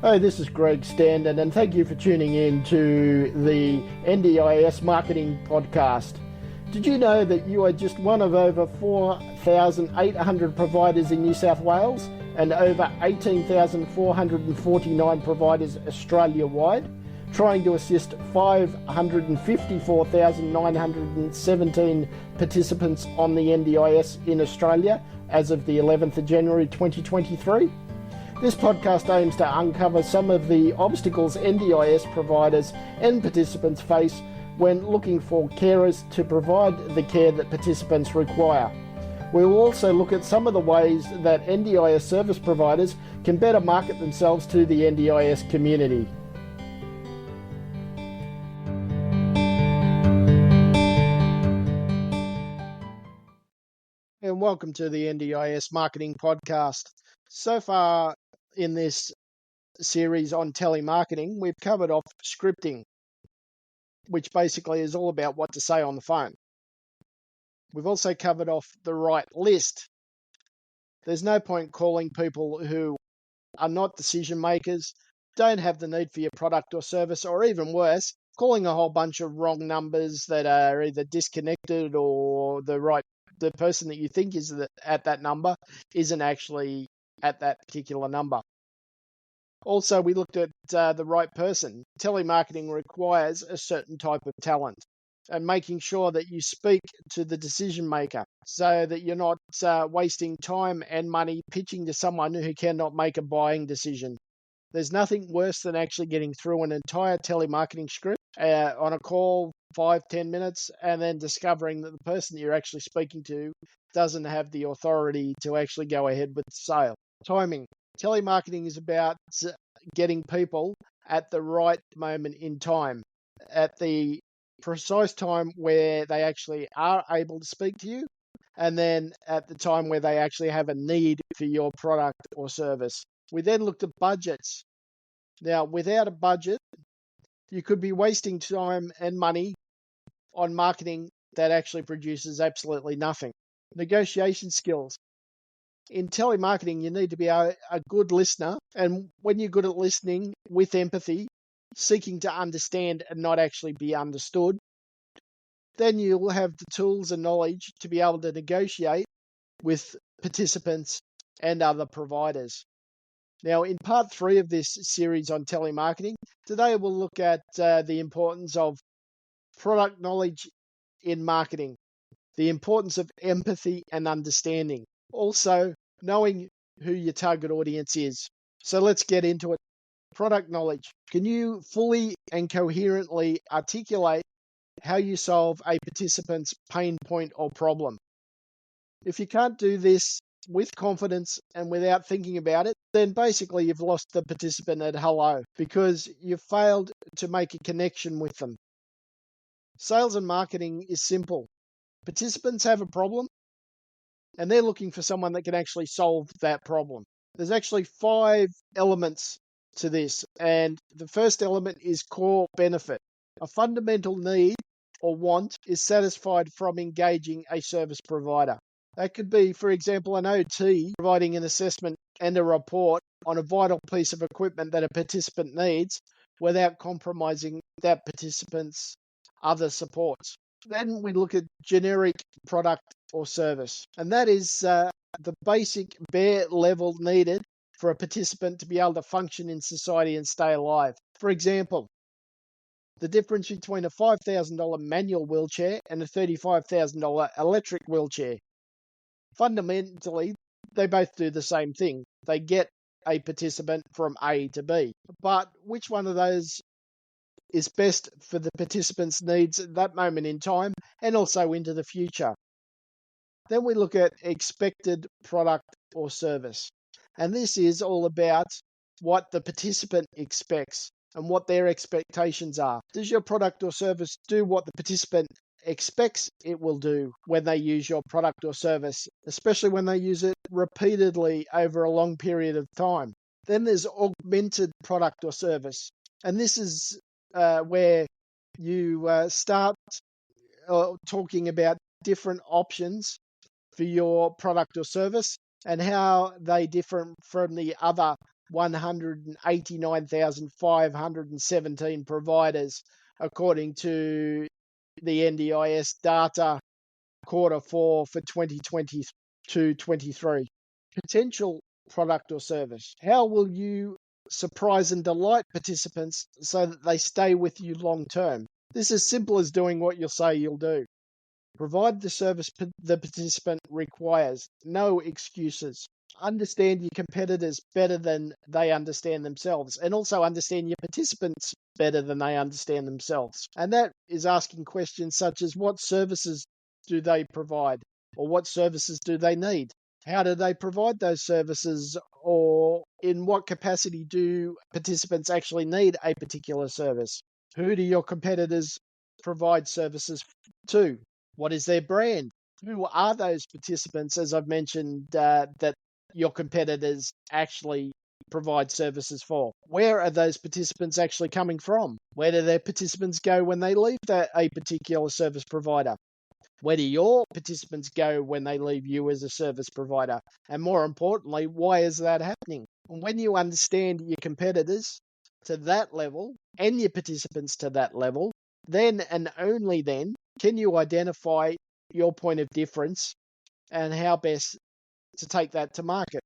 Hi, this is Greg Standen, and thank you for tuning in to the NDIS Marketing Podcast. Did you know that you are just one of over 4,800 providers in New South Wales and over 18,449 providers Australia-wide, trying to assist 554,917 participants on the NDIS in Australia as of the 11th of January 2023? This podcast aims to uncover some of the obstacles NDIS providers and participants face when looking for carers to provide the care that participants require. We will also look at some of the ways that NDIS service providers can better market themselves to the NDIS community. And welcome to the NDIS Marketing Podcast. So far in this series on telemarketing, we've covered off scripting, which basically is all about what to say on the phone. We've also covered off the right list. There's no point calling people who are not decision makers, don't have the need for your product or service, or even worse, calling a whole bunch of wrong numbers that are either disconnected or the person that you think is at that number isn't actually at that particular number. Also, we looked at the right person. Telemarketing requires a certain type of talent, and making sure that you speak to the decision maker so that you're not wasting time and money pitching to someone who cannot make a buying decision. There's nothing worse than actually getting through an entire telemarketing script on a call, 5-10 minutes, and then discovering that the person that you're actually speaking to doesn't have the authority to actually go ahead with the sale. Timing. Telemarketing is about getting people at the right moment in time, at the precise time where they actually are able to speak to you, and then at the time where they actually have a need for your product or service. We then looked at budgets. Now, without a budget, you could be wasting time and money on marketing that actually produces absolutely nothing. Negotiation skills. In telemarketing, you need to be a good listener. And when you're good at listening with empathy, seeking to understand and not actually be understood, then you'll have the tools and knowledge to be able to negotiate with participants and other providers. Now, in part 3 of this series on telemarketing, today we'll look at the importance of product knowledge in marketing, the importance of empathy and understanding. Also, knowing who your target audience is. So let's get into it. Product knowledge. Can you fully and coherently articulate how you solve a participant's pain point or problem? If you can't do this with confidence and without thinking about it, then basically you've lost the participant at hello because you've failed to make a connection with them. Sales and marketing is simple. Participants have a problem, and they're looking for someone that can actually solve that problem. There's actually 5 elements to this, and the first element is core benefit. A fundamental need or want is satisfied from engaging a service provider. That could be, for example, an OT providing an assessment and a report on a vital piece of equipment that a participant needs without compromising that participant's other supports. Then we look at generic product or service, and that is the basic bare level needed for a participant to be able to function in society and stay alive. For example, the difference between a $5,000 manual wheelchair and a $35,000 electric wheelchair. Fundamentally, they both do the same thing. They get a participant from A to B. But which one of those is best for the participant's needs at that moment in time and also into the future? Then we look at expected product or service. And this is all about what the participant expects and what their expectations are. Does your product or service do what the participant expects it will do when they use your product or service, especially when they use it repeatedly over a long period of time? Then there's augmented product or service. And this is where you start talking about different options for your product or service and how they differ from the other 189,517 providers, according to the NDIS data Q4 for 2022-23. Potential product or service. How will you surprise and delight participants so that they stay with you long term? This is as simple as doing what you'll say you'll do. Provide the service the participant requires. No excuses. Understand your competitors better than they understand themselves, and also understand your participants better than they understand themselves. And that is asking questions such as, what services do they provide? Or what services do they need? How do they provide those services? Or in what capacity do participants actually need a particular service? Who do your competitors provide services to? What is their brand? Who are those participants, as I've mentioned, that your competitors actually provide services for? Where are those participants actually coming from? Where do their participants go when they leave a particular service provider? Where do your participants go when they leave you as a service provider? And more importantly, why is that happening? And when you understand your competitors to that level and your participants to that level, then and only then can you identify your point of difference and how best to take that to market.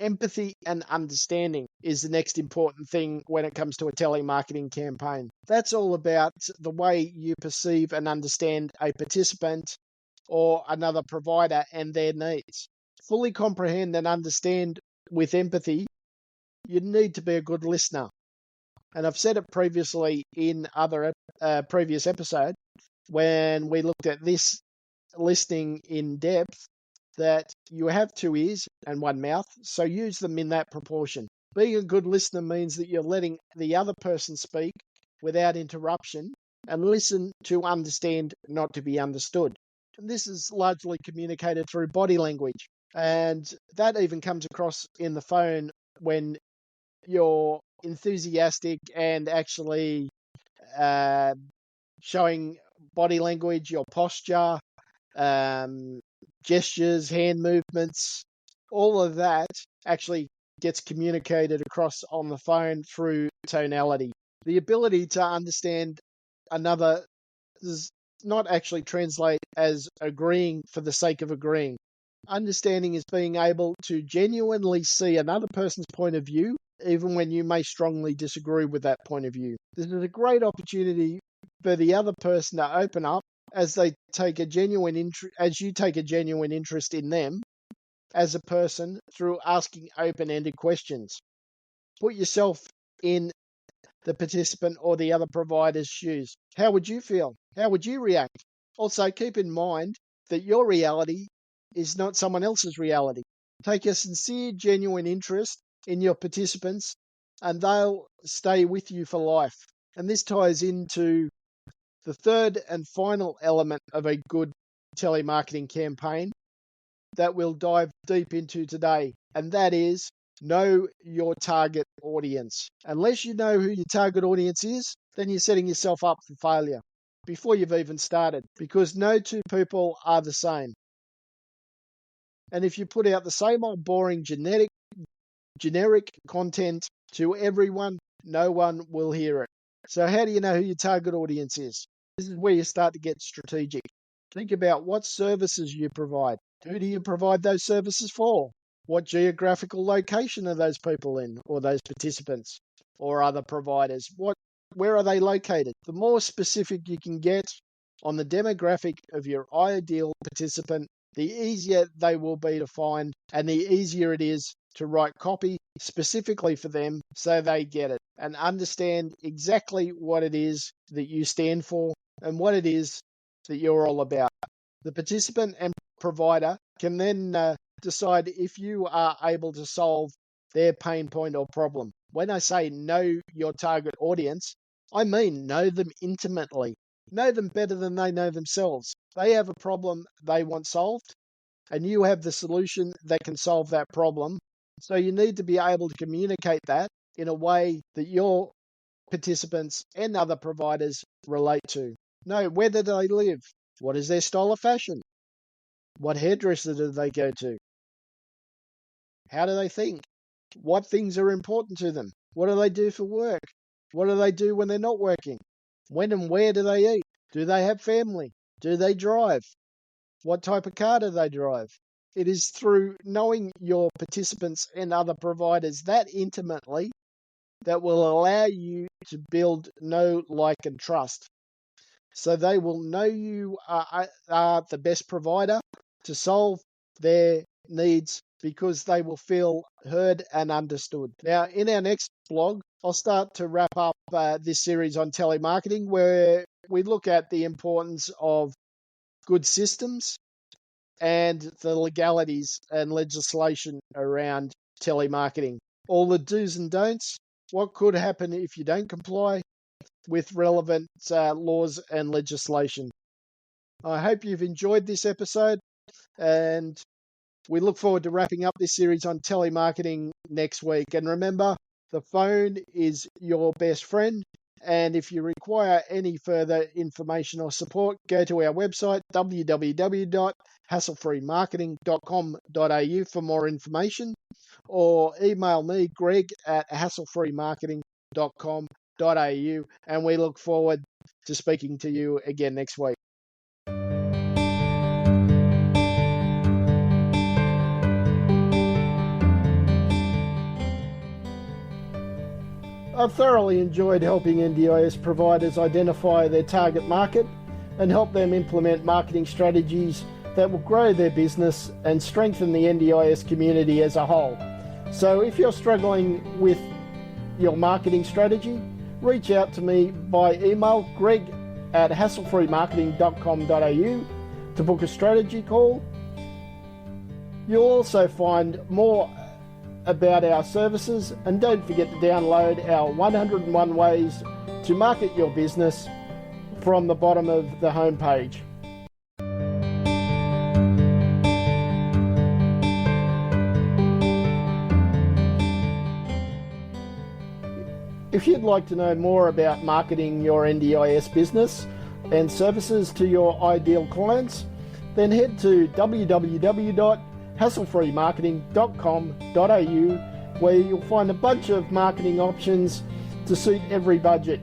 Empathy and understanding is the next important thing when it comes to a telemarketing campaign. That's all about the way you perceive and understand a participant or another provider and their needs. Fully comprehend and understand with empathy, you need to be a good listener. And I've said it previously in other previous episode when we looked at this listening in depth, that you have two ears and one mouth, so use them in that proportion. Being a good listener means that you're letting the other person speak without interruption and listen to understand, not to be understood. And this is largely communicated through body language. And that even comes across in the phone when you're enthusiastic and actually showing body language, your posture, gestures, hand movements, all of that actually gets communicated across on the phone through tonality. The ability to understand another does not actually translate as agreeing for the sake of agreeing. Understanding is being able to genuinely see another person's point of view, even when you may strongly disagree with that point of view. This is a great opportunity for the other person to open up as they take a genuine as you take a genuine interest in them as a person through asking open-ended questions. Put yourself in the participant or the other provider's shoes. How would you feel? How would you react? Also, keep in mind that your reality is not someone else's reality. Take a sincere, genuine interest in your participants, and they'll stay with you for life. And this ties into the third and final element of a good telemarketing campaign that we'll dive deep into today, and that is know your target audience. Unless you know who your target audience is, then you're setting yourself up for failure before you've even started, because no two people are the same. And if you put out the same old boring generic content to everyone, no one will hear it. So how do you know who your target audience is? This is where you start to get strategic. Think about what services you provide. Who do you provide those services for? What geographical location are those people in, or those participants, or other providers? Where are they located? The more specific you can get on the demographic of your ideal participant, the easier they will be to find, and the easier it is to write copy specifically for them so they get it and understand exactly what it is that you stand for and what it is that you're all about. The participant and provider can then decide if you are able to solve their pain point or problem. When I say know your target audience, I mean know them intimately. Know them better than they know themselves. They have a problem they want solved, and you have the solution that can solve that problem. So you need to be able to communicate that in a way that your participants and other providers relate to. Know where do they live? What is their style of fashion? What hairdresser do they go to? How do they think? what things are important to them. What do they do for work? What do they do when they're not working? When and where do they eat? Do they have family? Do they drive? What type of car do they drive? It is through knowing your participants and other providers that intimately that will allow you to build know, like, and trust. So they will know you are the best provider to solve their needs because they will feel heard and understood. Now, in our next blog, I'll start to wrap up this series on telemarketing, where we look at the importance of good systems and the legalities and legislation around telemarketing. All the do's and don'ts, what could happen if you don't comply with relevant laws and legislation. I hope you've enjoyed this episode, and we look forward to wrapping up this series on telemarketing next week. And remember, the phone is your best friend. And if you require any further information or support, go to our website, www.hasslefreemarketing.com.au for more information, or email me, greg@hasslefreemarketing.com.au, and we look forward to speaking to you again next week. I've thoroughly enjoyed helping NDIS providers identify their target market and help them implement marketing strategies that will grow their business and strengthen the NDIS community as a whole. So if you're struggling with your marketing strategy, reach out to me by email, greg@hasslefreemarketing.com.au, to book a strategy call. You'll also find more about our services, and don't forget to download our 101 Ways to Market Your Business from the bottom of the homepage. If you'd like to know more about marketing your NDIS business and services to your ideal clients, then head to www.hasslefreemarketing.com.au, where you'll find a bunch of marketing options to suit every budget.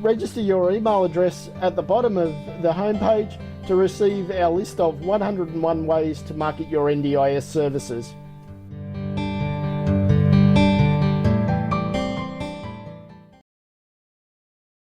Register your email address at the bottom of the homepage to receive our list of 101 ways to market your NDIS services.